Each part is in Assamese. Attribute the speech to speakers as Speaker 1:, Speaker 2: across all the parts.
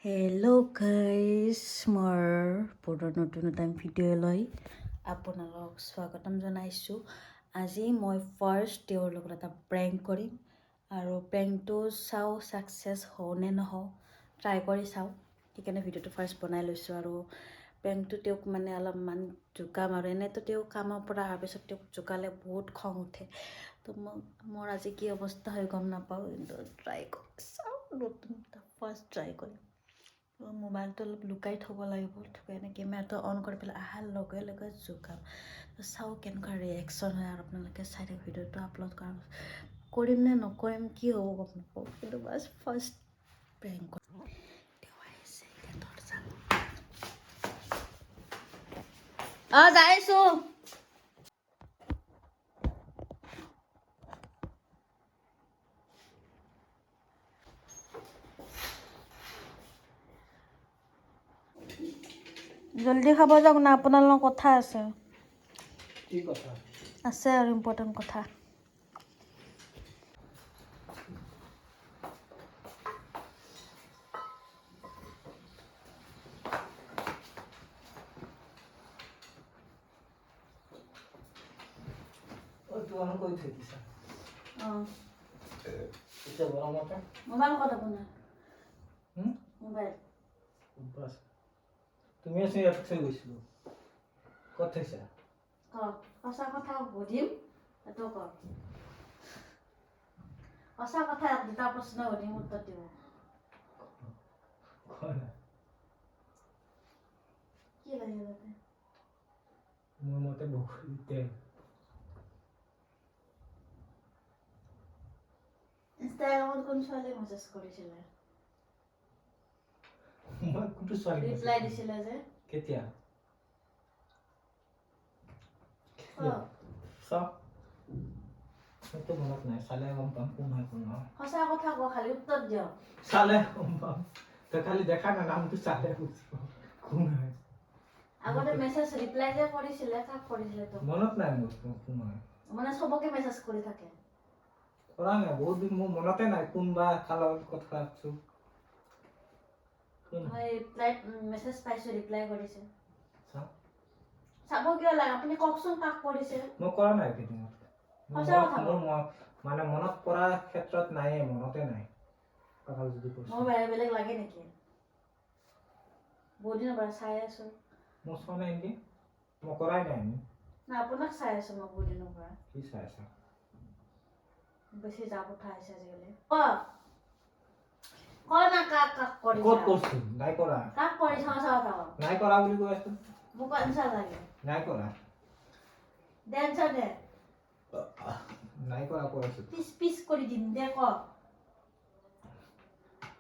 Speaker 1: হেল্ল' গাইজ মোৰ পুনৰ নতুন এটা ভিডিঅ'লৈ আপোনালোকক স্বাগতম জনাইছোঁ। আজি মই ফাৰ্ষ্ট তেওঁৰ লগত এটা প্ৰেংক কৰিম আৰু প্ৰেংকটো চাওঁ ছাকচেছ হওঁ নে নহওঁ, ট্ৰাই কৰি চাওঁ। সেইকাৰণে ভিডিঅ'টো ফাৰ্ষ্ট বনাই লৈছোঁ আৰু প্ৰেংকটো তেওঁক মানে অলপমান জোকাম আৰু এনেইতো তেওঁ কামৰ পৰা অহাৰ পিছত তেওঁক জোকালে বহুত খং উঠে। তো মোৰ আজি কি অৱস্থা হয় গম নাপাওঁ, কিন্তু ট্ৰাই কৰি চাওঁ। নতুন এটা ফাৰ্ষ্ট ট্ৰাই কৰিম। মোবাইলটো অলপ লুকাই থ'ব লাগিব, এনেকৈ কেমেৰাটো অন কৰি পেলাই অহাৰ লগে লগে জোকাম। চাওঁ কেনেকুৱা ৰিয়েকশ্যন হয় আৰু আপোনালোকে চাই থাকক। ভিডিঅ'টো আপলোড কৰিম নে নকৰিম কি হ'ব গম নাপাওঁ, কিন্তু বাছ ফাৰ্ষ্ট প্ৰেংক কৰিম। যাই আছোঁ। জলদি খাব যাওক না, আপোনাৰ লগত কথা আছে।
Speaker 2: কি কথা
Speaker 1: আছে আৰু ইম্পৰ্টেণ্ট কথা।
Speaker 2: তোমার কই থাকিস এটা বড় মত
Speaker 1: মোবাইল কথা বনা মোবাইল
Speaker 2: বাস তুমি এসে এত থেকে গেছিল কত থেকে
Speaker 1: সঁচা কথা বুঝিম এত কর। সঁচা কথা দুটা প্ৰশ্ন সুধিম উত্তৰ দিব। কি লাগে তাতে?
Speaker 2: মোৰ মতে বহুত
Speaker 1: ইনষ্টাগ্ৰামত কোন ছোৱালী মেছেজ কৰিছিলে?
Speaker 2: মই কোনটো ছোৱালী
Speaker 1: ৰিপ্লাই দিছিলে যে
Speaker 2: কেতিয়া? তো মনত নাই, চালে গম পাম কোন হয় কোন নহয়।
Speaker 1: সঁচা কথা ক, খালি উত্তৰ দিয়।
Speaker 2: চালে গম পাম, তো খালি দেখা না নামটো চালে বুজিব কোন হয়।
Speaker 1: আগতে মেছেজ ৰিপ্লাই যে কৰিছিলে, কাক কৰিছিলে তো?
Speaker 2: মনত নাই মোৰ কোন হয়।
Speaker 1: মানে সবকে মেছেজ কৰি থাকে।
Speaker 2: কৰা নাই বহুত দিন, মোৰ মনতে নাই কোনবা কালৰ কথা আছো।
Speaker 1: মই ৰিপ্লাই মেছেজ পাইছো, ৰিপ্লাই কৰিছে।
Speaker 2: চাও
Speaker 1: চাব কিয় লাগে, আপুনি কওকচোন কাক কৰিছে?
Speaker 2: মই কৰা নাই কেতিয়াও।
Speaker 1: সঁচা কথা
Speaker 2: মোৰ মানে মনত পৰা ক্ষেত্ৰত নাই, মনতে নাই। কথা যদি কৈছো
Speaker 1: মোৰ বেলেগ লাগে নেকি? বহুত দিনৰ পৰা চাই আছো।
Speaker 2: মই চোৱা নাই নেকি, মই কৰাই নাই।
Speaker 1: না আপোনাক চাই আছো মই বহুত দিনৰ পৰা।
Speaker 2: কি চাই আছা?
Speaker 1: বেছি যাব উঠাইছে আজিকালি। ক না কাক কাক কৰিছা?
Speaker 2: ক'ত কৈছো নাই কৰা।
Speaker 1: কাক কৰিছা সঁচা কথা ক।
Speaker 2: নাই কৰা বুলি কৈ আছো।
Speaker 1: মোক আনসাৰ লাগে।
Speaker 2: নাই কৰা।
Speaker 1: ডেন্সাৰ দে।
Speaker 2: নাই কৰা কৈ আছো।
Speaker 1: পিছ কৰি দিম দে ক।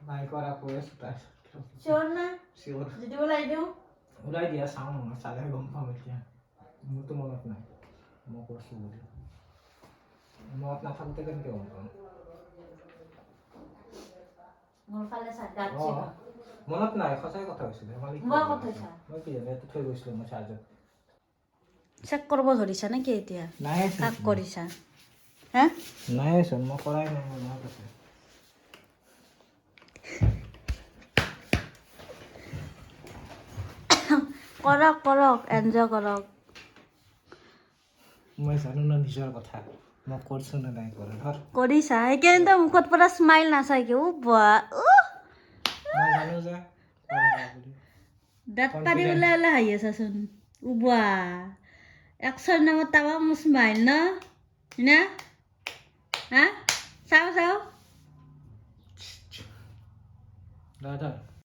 Speaker 2: নাই কৰা কৈ আছো তাই।
Speaker 1: চিয়ৰ না?
Speaker 2: চিয়ৰ।
Speaker 1: যদি ওলাই দিওঁ?
Speaker 2: ওলাই দিয়া, চাওঁ মই চালে গম পাম এতিয়া। মোৰতো মনত নাই মই কৈছো বুলি। মনত নাথাকোতে কেনেকে গম পাম?
Speaker 1: মোৰ ফালে চা, গাচ্ছি ক।
Speaker 2: মনত নাই, সঁচাই কথা কৈছিলো।
Speaker 1: মই ক'ত থৈছা?
Speaker 2: মই কি জানো, থৈ গৈছিলো মই চাৰ্জত।
Speaker 1: চেক কৰিব ধৰিছা নেকি এতিয়া?
Speaker 2: নাই
Speaker 1: কাক কৰিছা? হা?
Speaker 2: নাই চোন, মই কৰাই নাই, মোৰ মনত আছে।
Speaker 1: কৰক কৰক, এনজয় কৰক।
Speaker 2: মই জানো না নিজৰ কথা, মই কৰিছো নে নাই কৰা। ধৰ
Speaker 1: কৰিছা, সেইকাৰণে মুখত পৰা স্মাইল নাচাকে।
Speaker 2: মই জানো যে
Speaker 1: দাঁত পাৰি ওলাই ওলাই হাঁহি আছাচোন। একশৰ নামত তাৱা মোৰ স্মাইল ন না? হা চাওঁ চাওঁ।
Speaker 2: দাদা